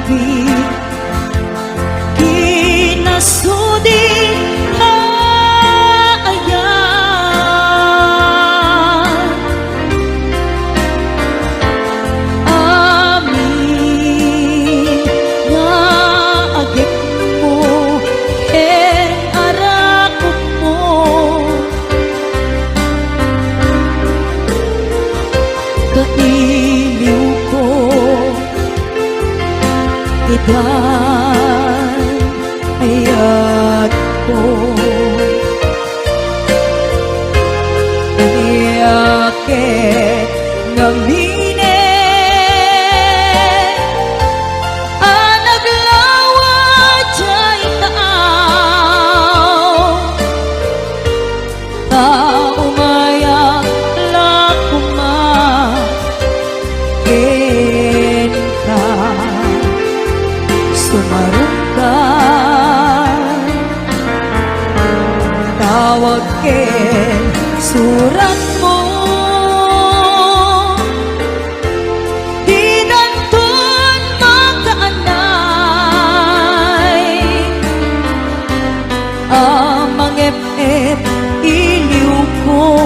hapit, kinasudi ayan. Amin nga agit mo, arakot mo, kailiw ko, idan ayat ko, aniake ngamine anaglawa jay taaw, taumaya lakuma ka sumarunggan, tawag ken surat mo, di danton makaanay, amang ep-ep iliw ko,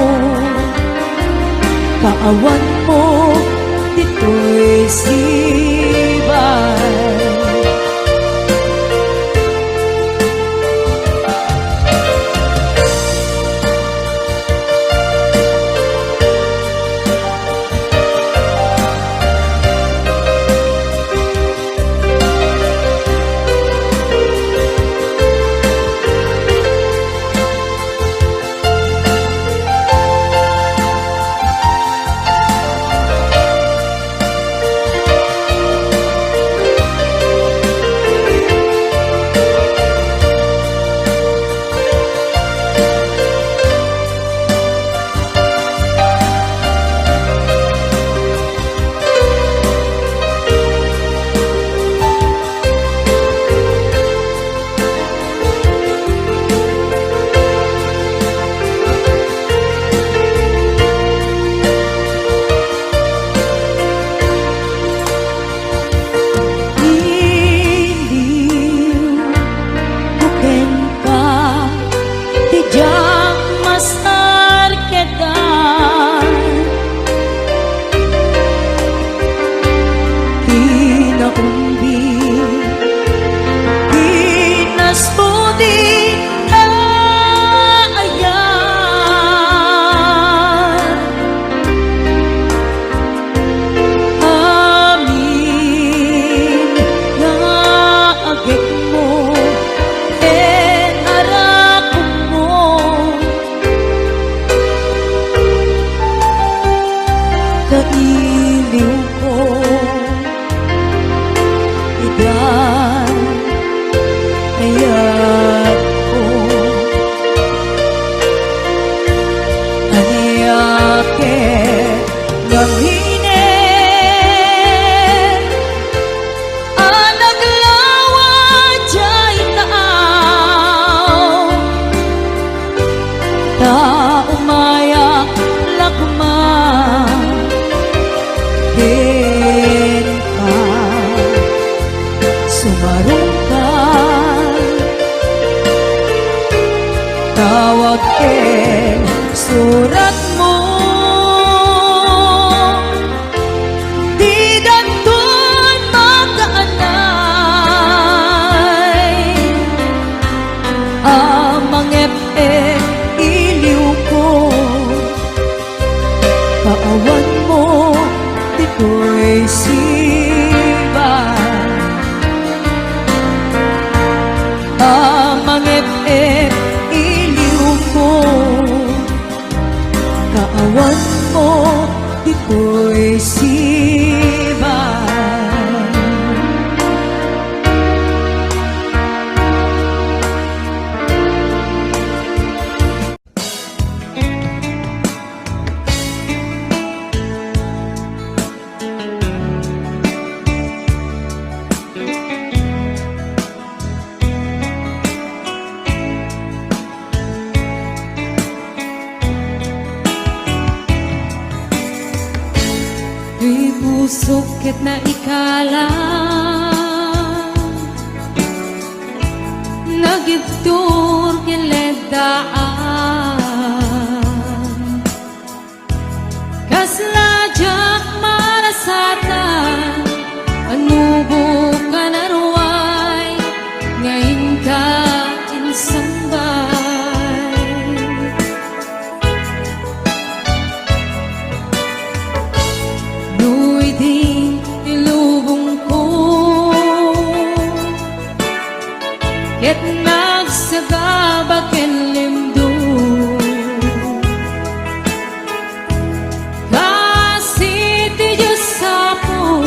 kaawan mo dito'y sibay. Kailiw ko, idan ayat ko, aniake ngamine anaglawa jay taaw, taumaya lakma ka sumarungkan, tawag ken surat mo, di danton makaanay, amang ep-ep iliw ko, kaawan mo dito'y sibay, amang ep-ep iliw ko, kaawan mo dito'y sibay. Di pusok ket na ikalang Nagibtur kiledaan Kaslajak marasatan Anubo ka naruay Ngayon ka insambay Nu'y di nilubong ko Ket nagsagabag limdo Kasi ti Diyos sapo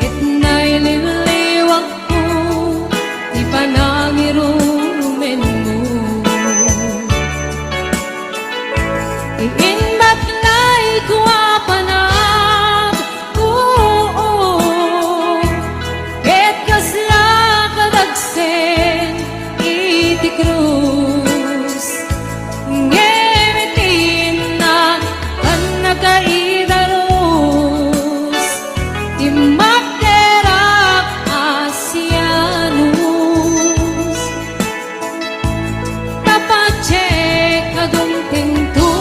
Ket naililiwag ko Di panangirumen mo Iinbat na'y kuwapanag Ket kasla kadagsen iti krus ngemitin na kan nakaidarus ti magderak asianus tapache kadungtinto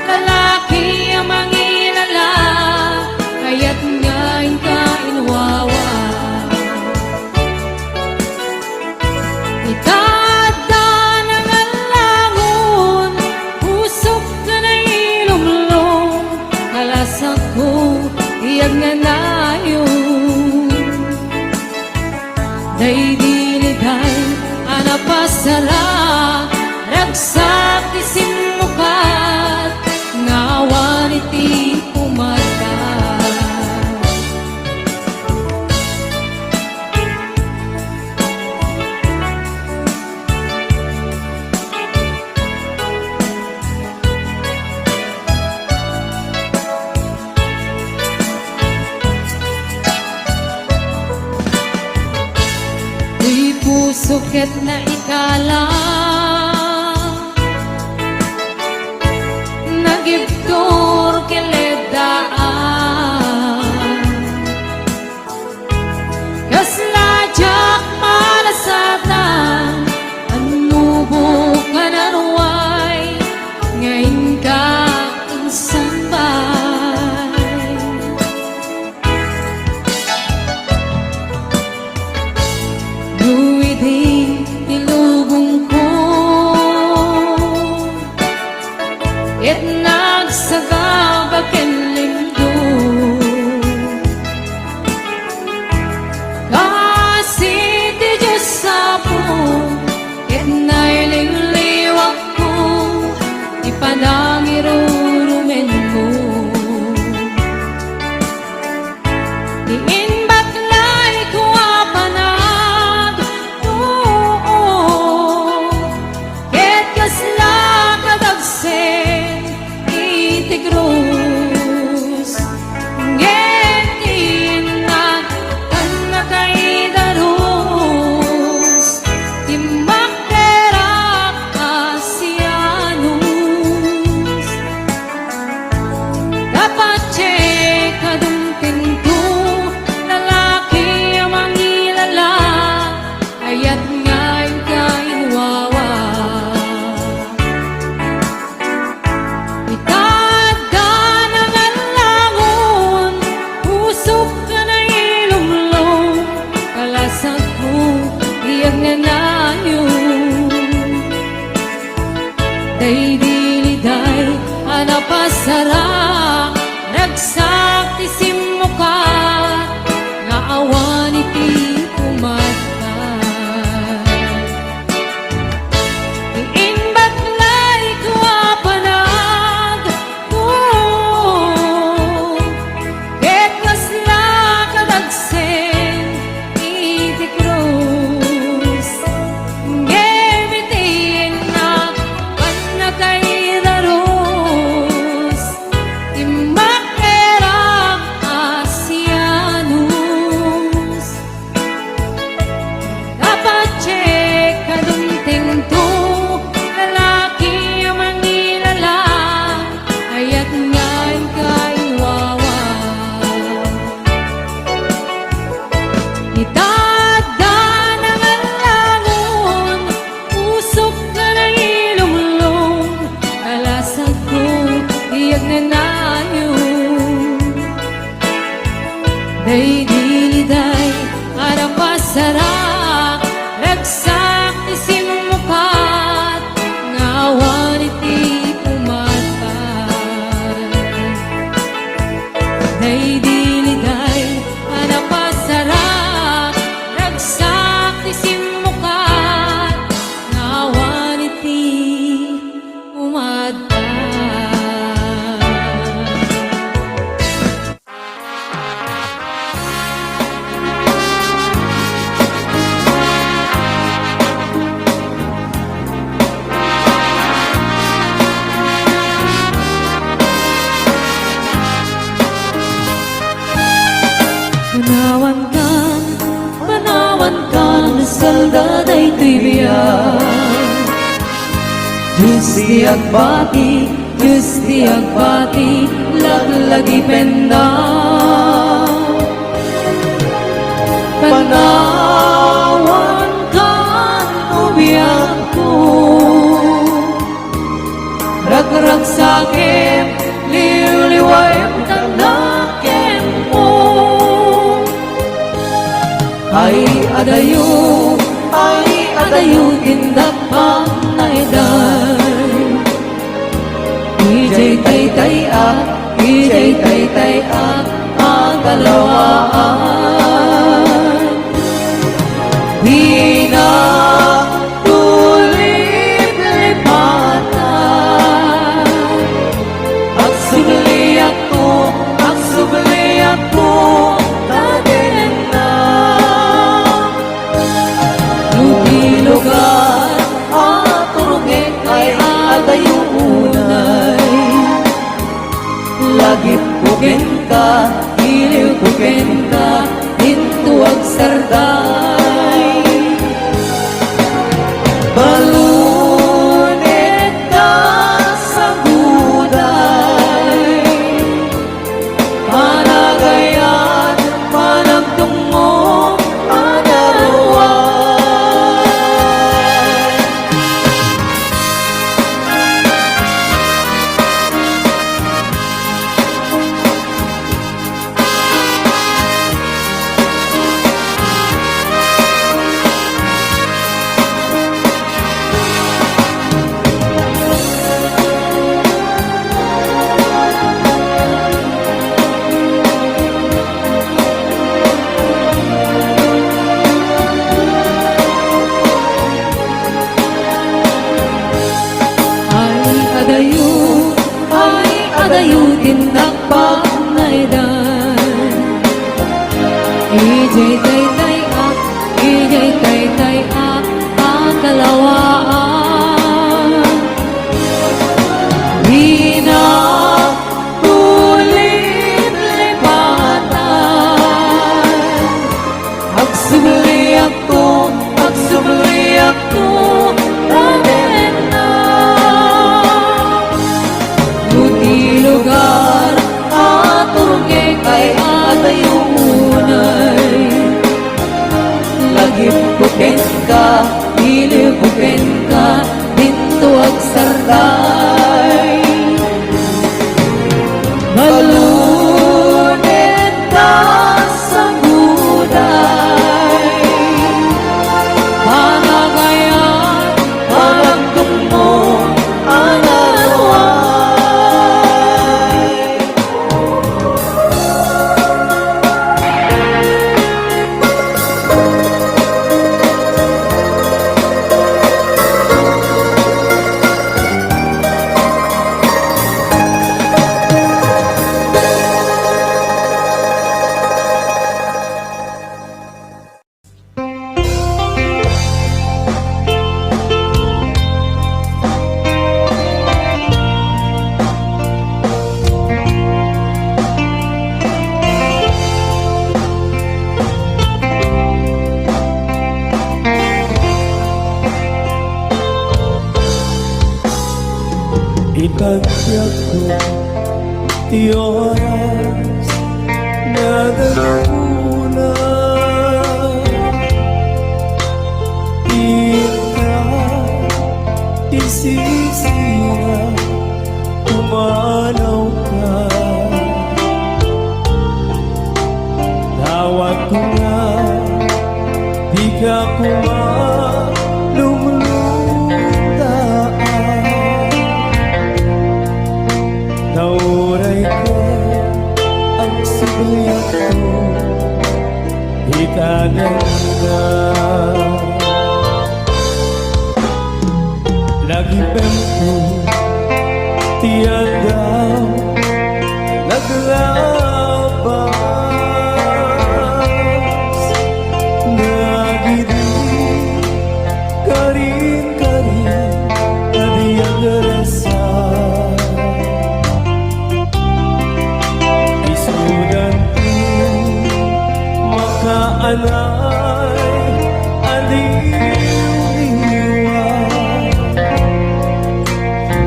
lalaki ang mangilala kaya't ngayon ka inwawa Itada ng alangon, usok ka na ilumlong, kalasak ko, iyag nga nayon. Day diliday, anapasara, ragsak isin mukat, ngawan iti umata. Di puso ket na ikala Nagibtur kiledaan Kaslajak malasatan Anubo ka naruay Ngayon ka insambay Nu'y di nilubong ko Ket nagsagabag limdo Kasi ti Diyos sapo Ket naililiwag ko Ipanangirurumen mo Diin baklay kuwapanag Ket kasla kadagsen iti krus ngetin na kan nakaidarus ti magderak asianus dapat kadungtinto Day diliday Arang pasarak Ragsak isimukat Ngawan iti pumatar Day diliday Arang pasarak Ragsak isimukat Ngawan iti pumatar Manawan kan salda day tibiyan Diyos di agbati, laglagi penda Panawan kan ubiyak ko Ragrag sakim, liwliway tanakim mo Ay adayo, tindak panayday Ijay tay agalawaan Di na tulit lipatan Agsubli ako, tadin na Lugar at turugin ay adayo unay Lagip kukin ka, iliw kukin ka, hintuag sarday Balunit ka sa guday Panagayan, panagtungo, panaruan Adayo tindak panaydan Ijay tay akalawaan Di na tulit lipatan Agsubli ako, tadin na Lugar at turugin ay adayo unay Lagip kukin ka, iliw kukin ka, hintuag sarday Malunit ka sa guday Panagayan, panagtungo, panaruan Itagyak ko ti oras na naguna Ika isisira umalaw ka ko na di ka kumalulungdaan. Nauray ko ang sigayak ko, itanan na. Lagi pempo tiada naglabas, nagidi karin-karin kadiyang rasa. Isudan ko makaanay aliw-liwan,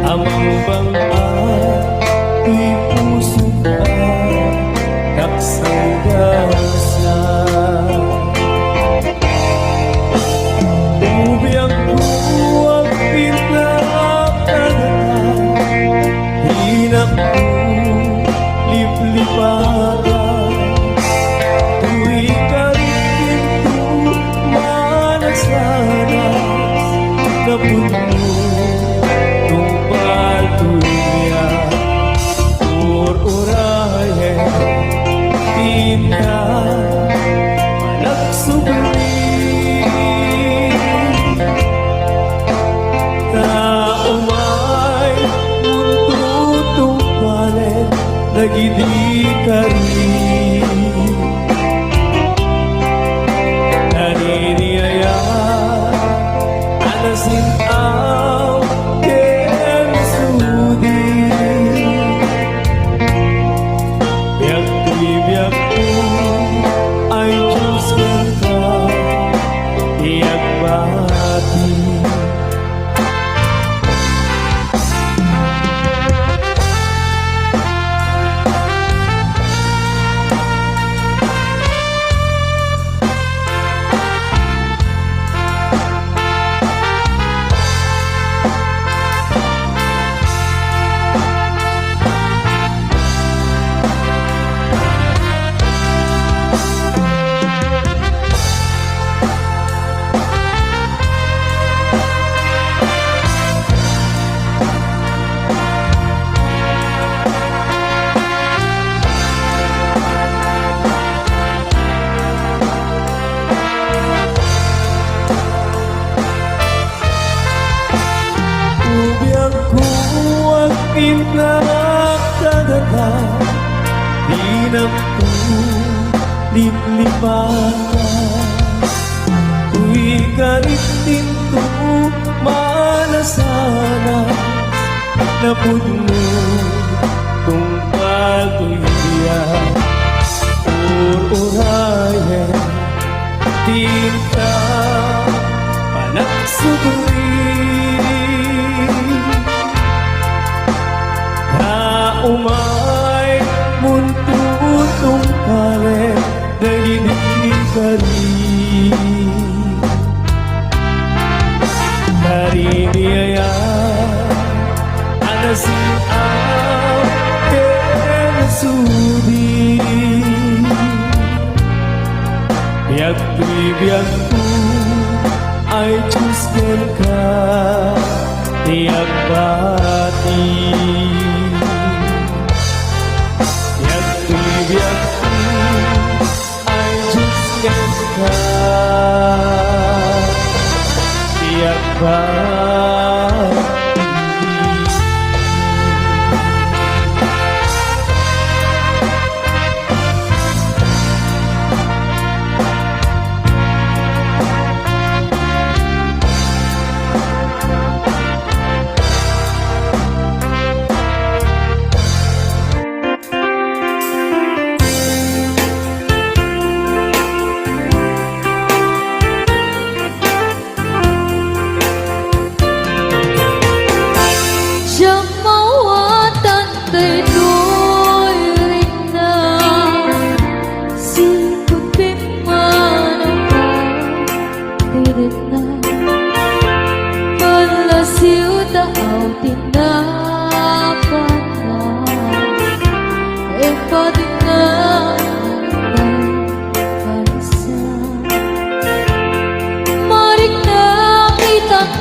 amang bang-ay di puso ka taksang gasa. Ubiyang ko ang pinakagatan, hinak ko liplipagan. Tuwi ka rin ko manasanas na puno tumpal tuya. Urahe pinta malaksubli taumay muntutong palet nagidi kari naniniyaya anasin ang kemsudi. Biyak ko ay Diyos ka, tiyak bati. Ubiyang ko ang pinakagatan, hinap ko liplipagan. Tuwi ka rin ko malasanas na puno kung patuya. Urahe tinta panagsubli umay muntutong palet nagidi kari nariniyaya anasin ang kemsudi. Biyak ko ay Diyos ka, tiyak bati. Biyak ko ay Diyos ka, tiyak bati.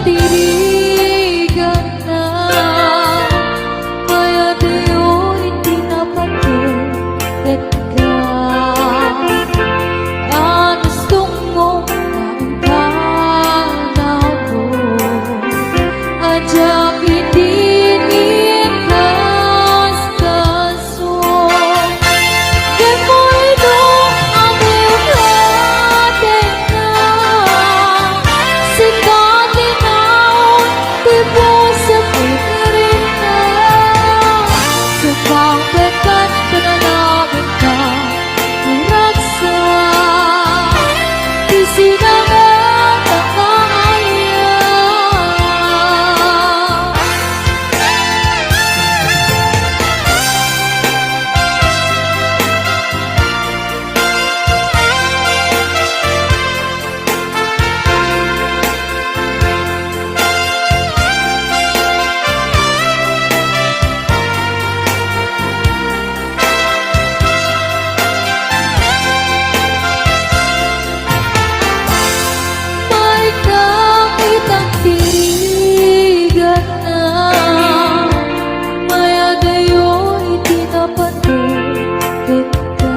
tirigan na kaya tayo'y di napatulit ka. Ang gustong mong pagkanaw ko at siyang hindi niikas kaso. Kaya mo ito ang iyong atin na sikatin naon tipo sa pikirin na sumangpekan panalangin ka uraksa isinangat ang kaya. May nakitang tirigan na maya gayo'y di napatulit ka.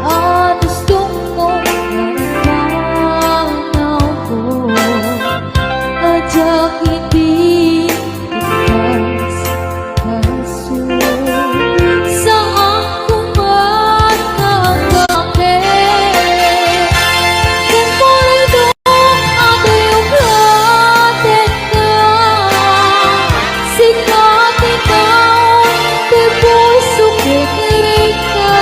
Ang gustong mong pagkanaw ko at siyang hindi ikas kaso. Saan kung ba't ka bakit kung mo ito ang iyong atin na sikatin naon di puso kikirig ka.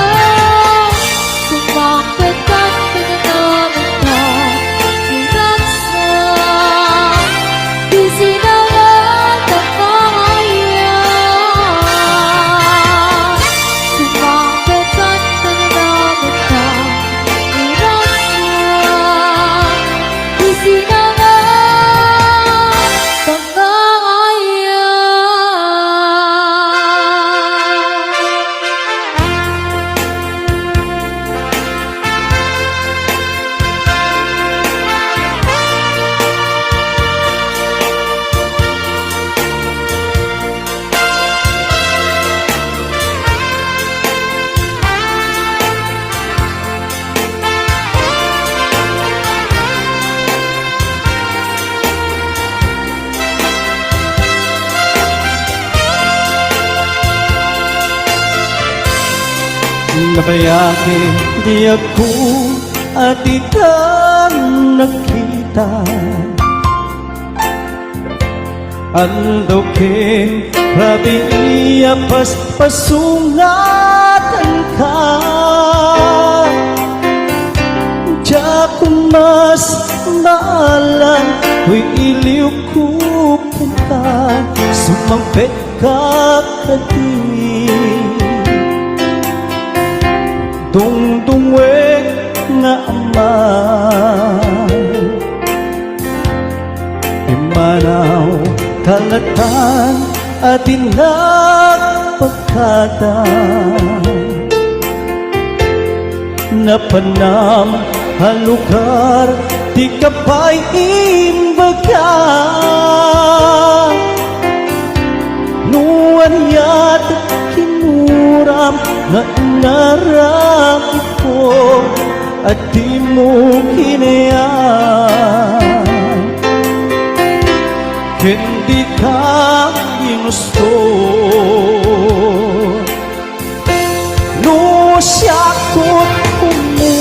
Sumangpetan pinanamin ka pinagsa di sinangat ang kaya. Sumangpetan pinanamin ka pinagsa di sinangat ang kaya. Nabayaki di ako at ikang nakita. Ando ke rabi iya pasungatan ka. Diyak mas maalam ko'y iliw ko punta. Sumampet ka kadi dungdungwek nga amay imanaw kalatan at inagpagkatan napanam halukar di kapay imbaga nuan yat kinuram na naramit ko at di mo kinayaan. Hindi ka ginusto no siya ko't humusay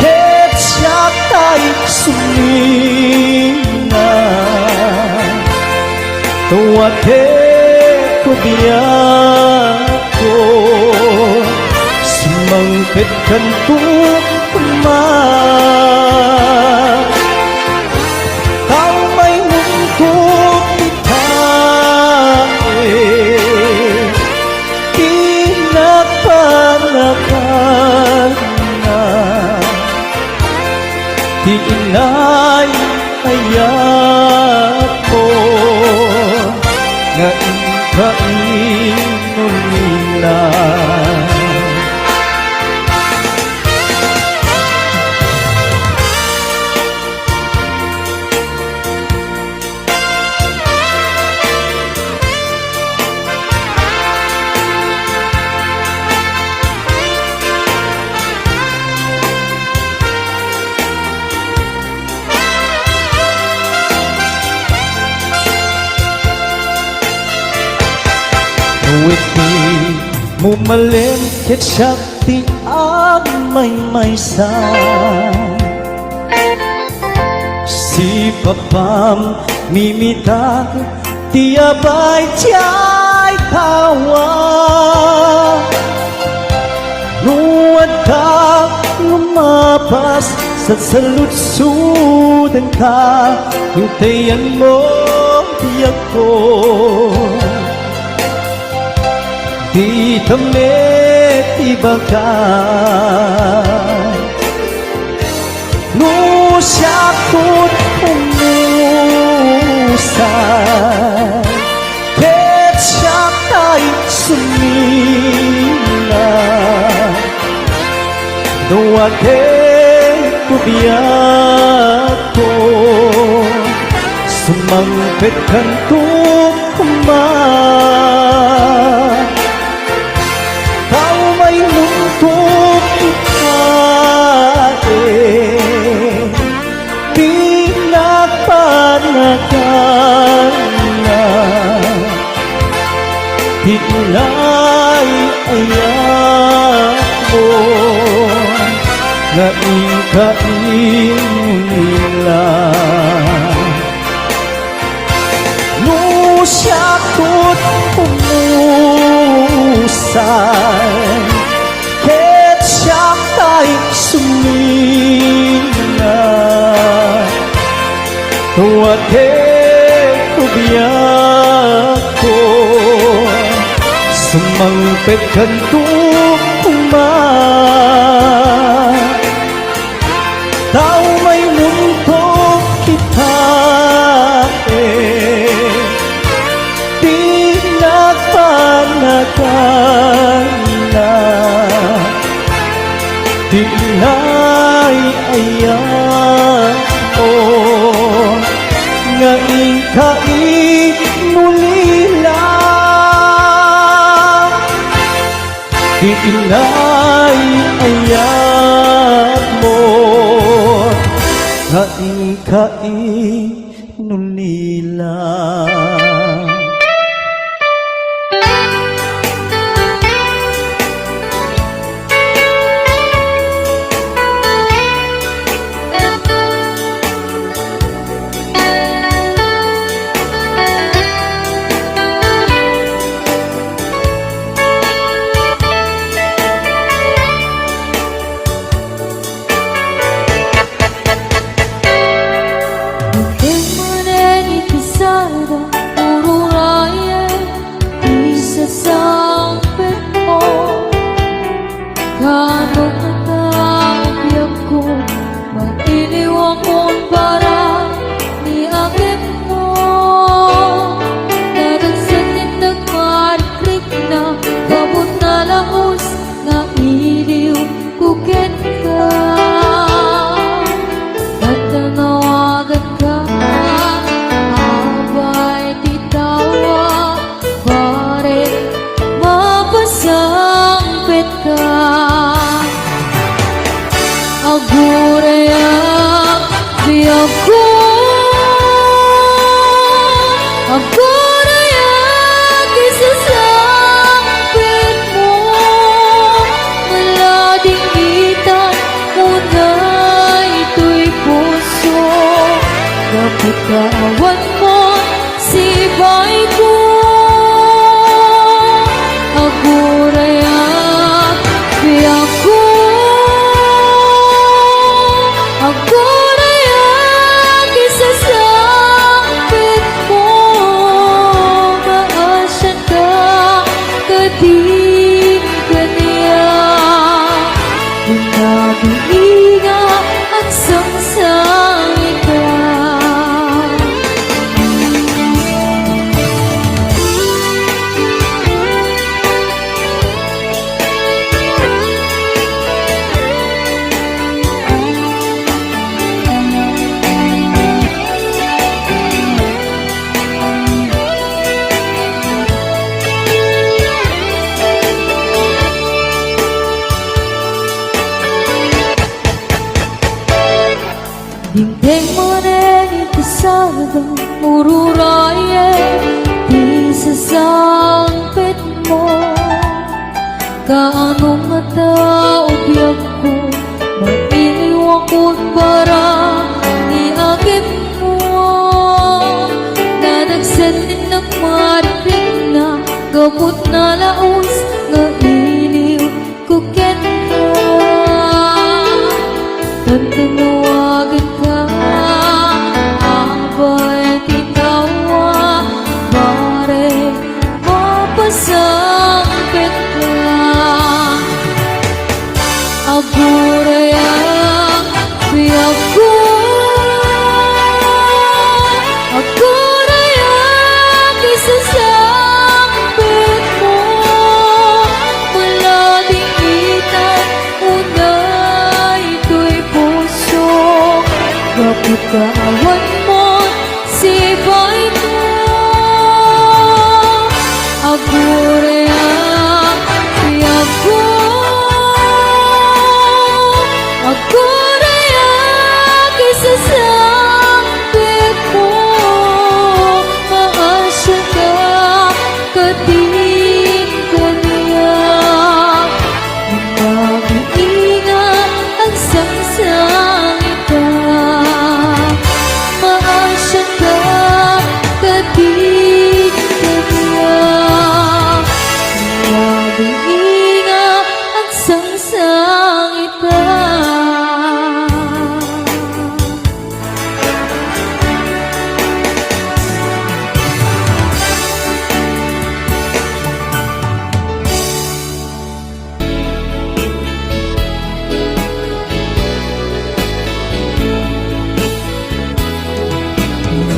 ket siya ta'y sumingan tuwate ko diyan ko sumangkit kanto kumang kau may mungkot itae pinapanakan na di inay ayat ko nga kainon nila Bumalim ket syakti ang may-maysa Si papam mimitag tiyabay tiyay tawa Nuwad ka lumapas sa salutsudan ka Hintayan mo tiyak ko Di tamit ibaga No siyakot umusay Ket siyak tay sumina Duwate kubiyak ko Sumangpet kantung kumay Tao may muntok ikain Pinagpanagan na Hinay ayak mo Na ikain nila No siyakot umusay Ket siyak tay sumina Tuwate kubiyak ko Sumangpet kantung kumay Tao may muntok kita Pinagpanagan na Dinay ayak ko Nga ikain muli lang Dinay ayak mo Nga ikain muli lang Kawan mo si bay ko Agurayak biyak ko Agurayak isasapit mo Maasyan ka kating kaniya Binabihiga at sangsangin ka Dingding mo rin itisado Mururaye Di sasangpit mo Kaanong mataobyag ko, mailiwang ko para niagip mo. Nanagsan din ng marinig na gabot na laos nga iliw kuket ka. Tantanawagan ka, abay tinawa, pare mapasangpit ka. Aguraya, biyak ko. Aguraya, kisasangpit mo. Malading itan, unay ito'y puso. Kapit kaawan mo, sibay ko. Aguraya, biyak ko. Aguraya, kisasangpit mo. Maasya ka, kating kaniya. Nag-iingat ang sangsangita. Maasya ka, kating kaniya. Nag-iingat ang sangsangita.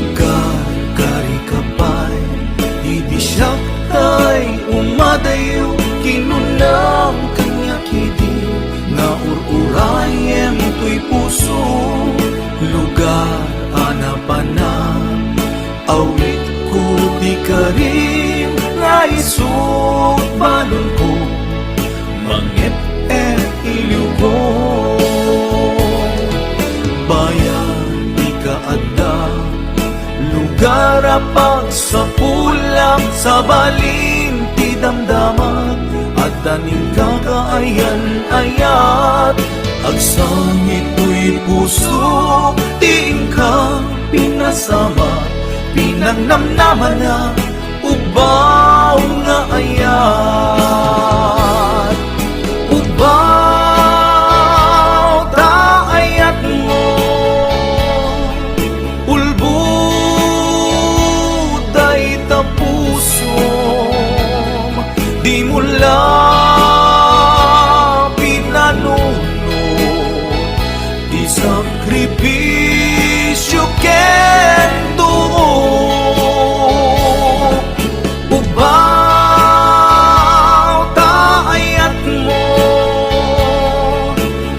Nagkari ka pa'y Idi siya kay umadayo Kinunang kanya kidi Nga ururayem to'y puso Lugar anapana Awit ko di ka rin Nga isut balon ko Mangit iliw ko Bayan di ka adda Lugar apag sa pulang sa balin ti damdamat at daning kakaayan-ayat agsang ito'y puso ting ka pinasama pinangnamnaman na ubaw nga ayat ubaw ta ayat mo di mula pinanuno di sakripisyo kento ubaw taayat mo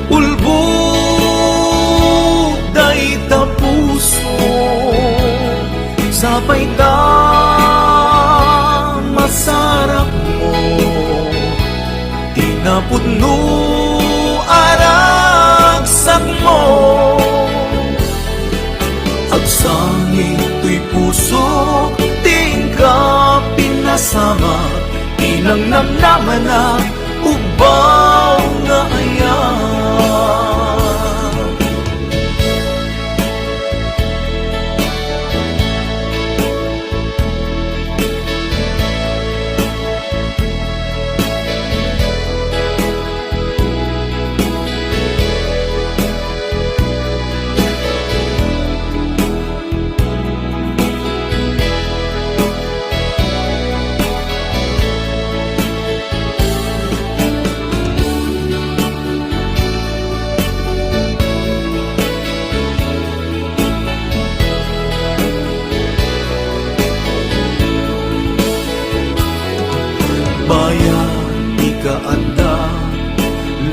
ulbud day tapuso sabay ta masarap Tinapudno aragsak mo Agsang ito'y puso Tingka pinasama Pinangnamnaman na Ubaw nga ayan Bayan, ikaanda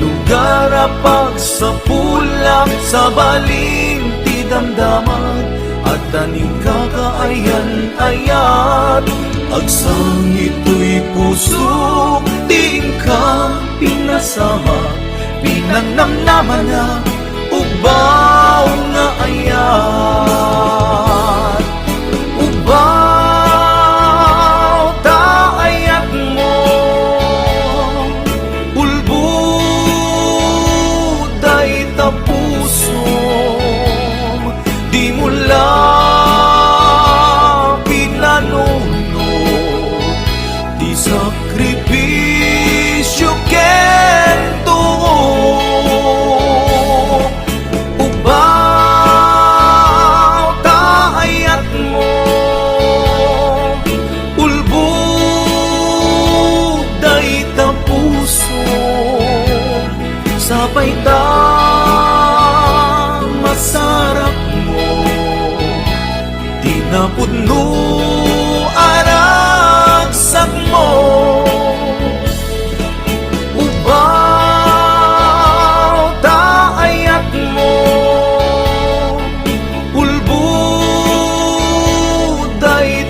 Lugar apag sa pulang Sa baling ti damdaman At daning kakaayan-ayat Agsang ito'y puso Tingka pinasama Pinangnamnaman na Ubaw nga ayat Ubaw ta ayat mo may ta masarap mo di na pudno aragsak mo ubaw daayat mo ulbuday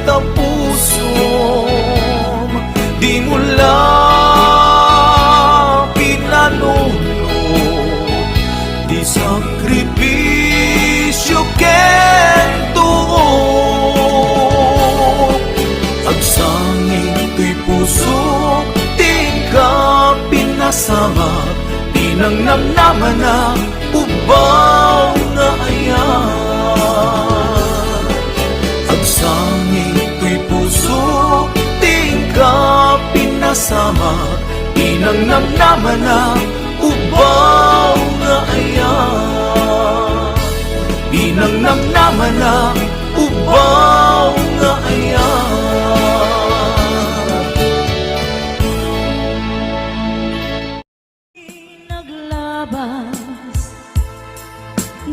ta pusom di mula di sakripisyo kento agsangin to'y puso tingka pinasama pinangnamnaman na ubaw na ayan agsangin to'y puso tingka pinasama pinangnamnaman na ubaw na ayan pinangnamnaman na ubaw na ayan naglabas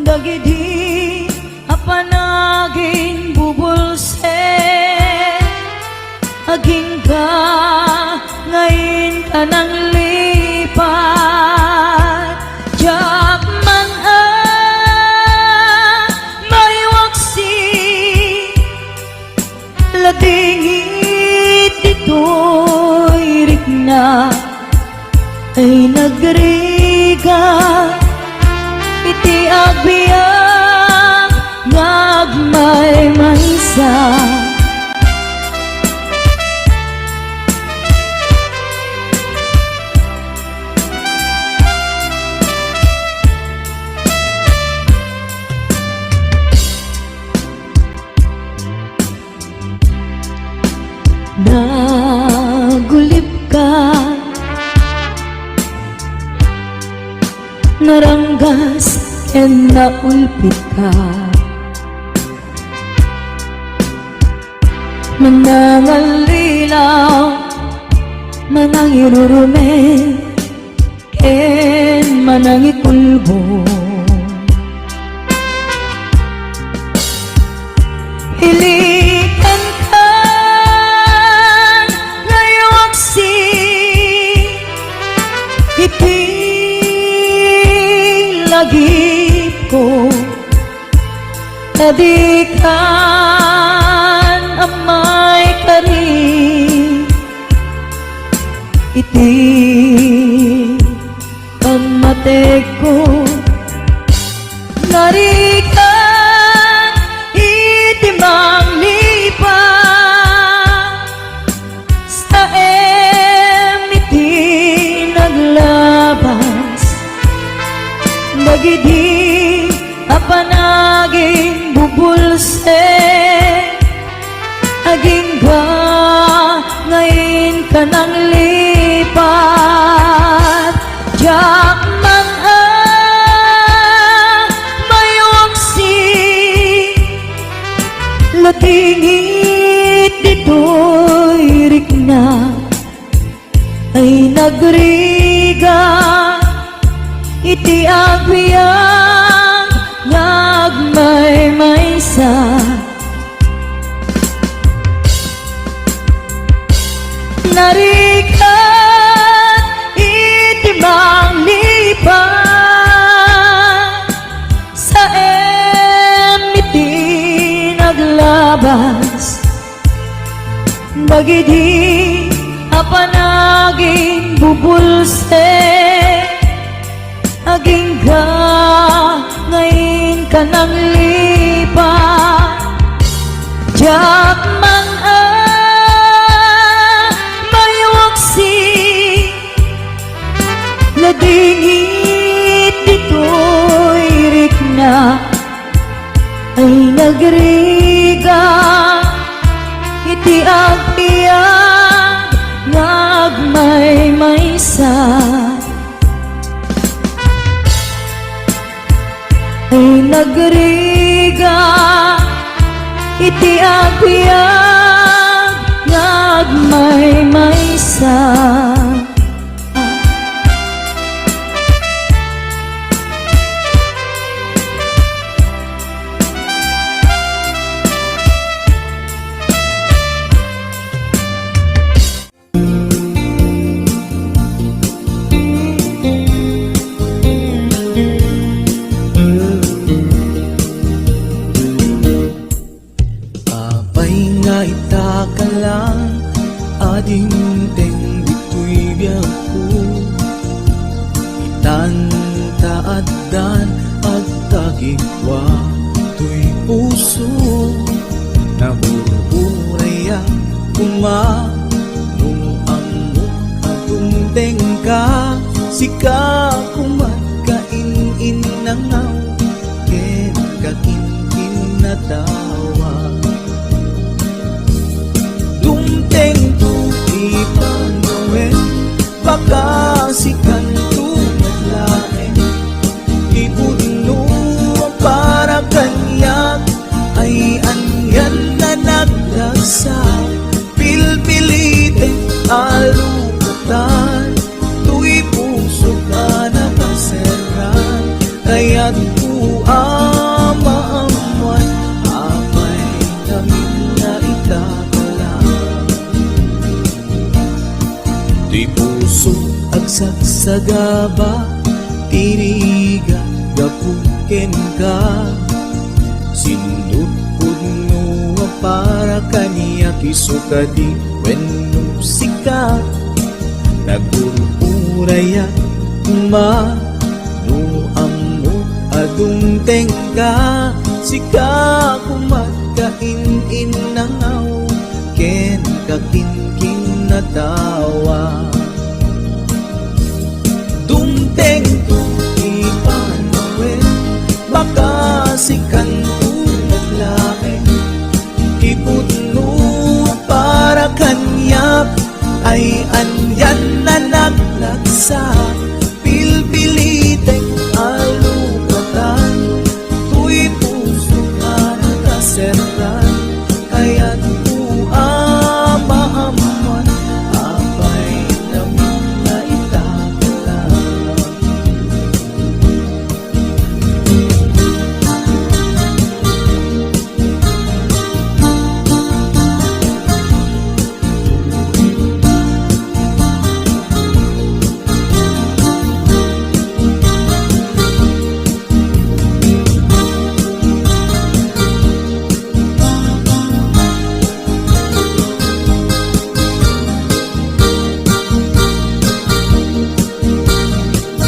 dagidi apanagin bubulse aging ka ngayon ka nang lipat jak man may waksi ladingit dito'y rikna ay nagriga iti agbiyak ngagmay maysa nagulip ka naranggas and naulpit ka manangalilaw manangirurume and manangikulbo ilikan ka ngayawaksi iti lagip ko kadikan amay kari iti pamatek ko narikan iti manglipa sa iti naglabas dagidi apanaging bubulse aging ka ngayon ka nang lipat jak man may waksi latingit dito'y rikna ay nagriga iti agbiyak ngagmay maysa narikat iti manglipat sa iti naglabas dagidi apanaging bubulse aging ka ngayon ka nang lipat jak man may waksi ladingit dito'y rikna ay nagriga iti agbiyak ngagmay maysa ay nagriga iti agbiyak ngagmay maysa ka, sika kumat kain nangaw, ken kakin natawa. Dumteng tu ipangawen, baka sikan tu naglaen, ibudno para kanyak, ay anyan na nagdagsa, pilpilitin alukatan, tu'y puso ka nakaseran, kaya't ku amaamuan, amay namin na itakalang. Tu'y puso agsagsagaba, tiriga gapuken ka, sindut pudno para kaniya kisukadi wenno sika, nagururaya ma no amot adung tengka, sika kumat kain nangaw, ken kakinkin natawa. Dumteng tu ipanawen, baka sikan tu naglaen, ibudno para kanyak, ay anyan na naglagsa, pilpiliting alukatan, tu'y puso ka nakaseran, kaya't ku amaamuan, apay namin na itakalang.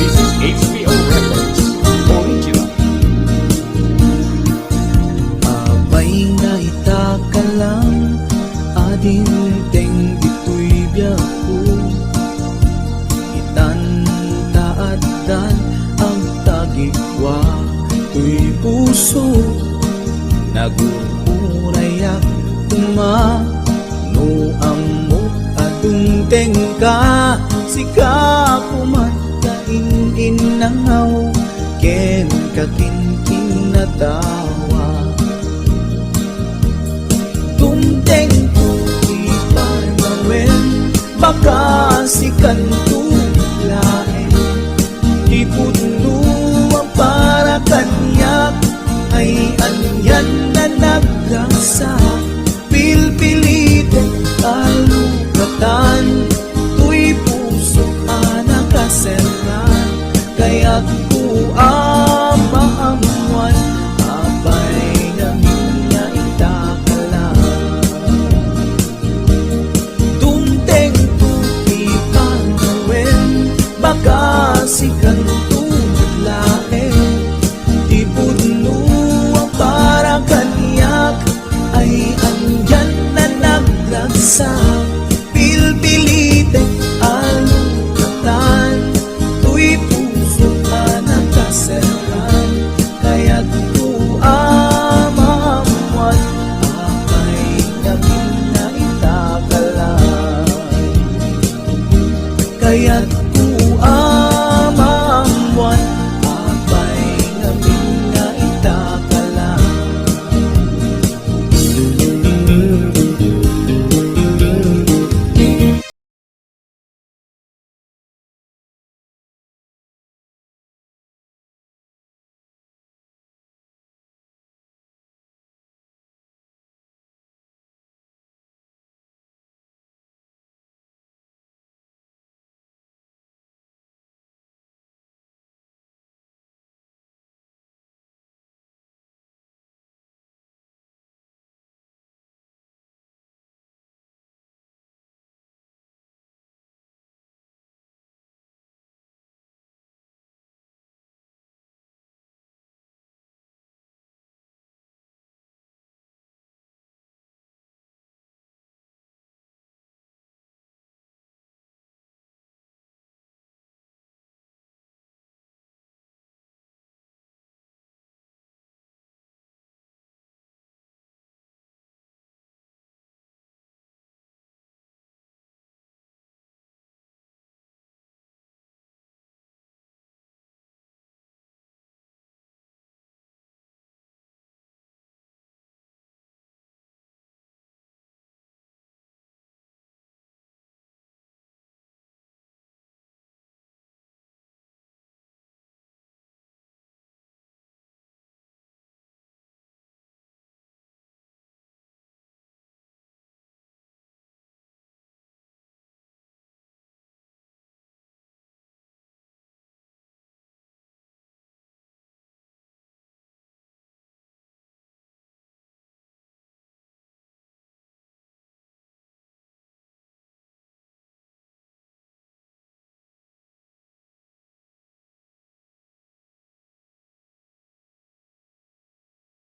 This is HBO Records, original. Abay nga itakalang, adin teng dito'y biyako, itantaadan ang tagikwa, to'y puso nagururayak kuma, no amot adung tengka, sika kumat kain nangaw, ken kakinkin natawa. Dumteng tu ipanawen, baka sikan tu laen, ibudno para kanyak, ay anyan na naglasa, pilpilitin alukatan, tu'y puso ka nakaseran, kaya't ku amaamuan, apay namin na itakalang. Dumteng tu ipanawen, baka sikan tu naglaen, ibudno para kanyak, ay andyan na naglagsa, pilpilitin alukatan, tu'y puso ka nakaseran, kaya't ku amaamuan, apay namin na itakalang. Kaya't ku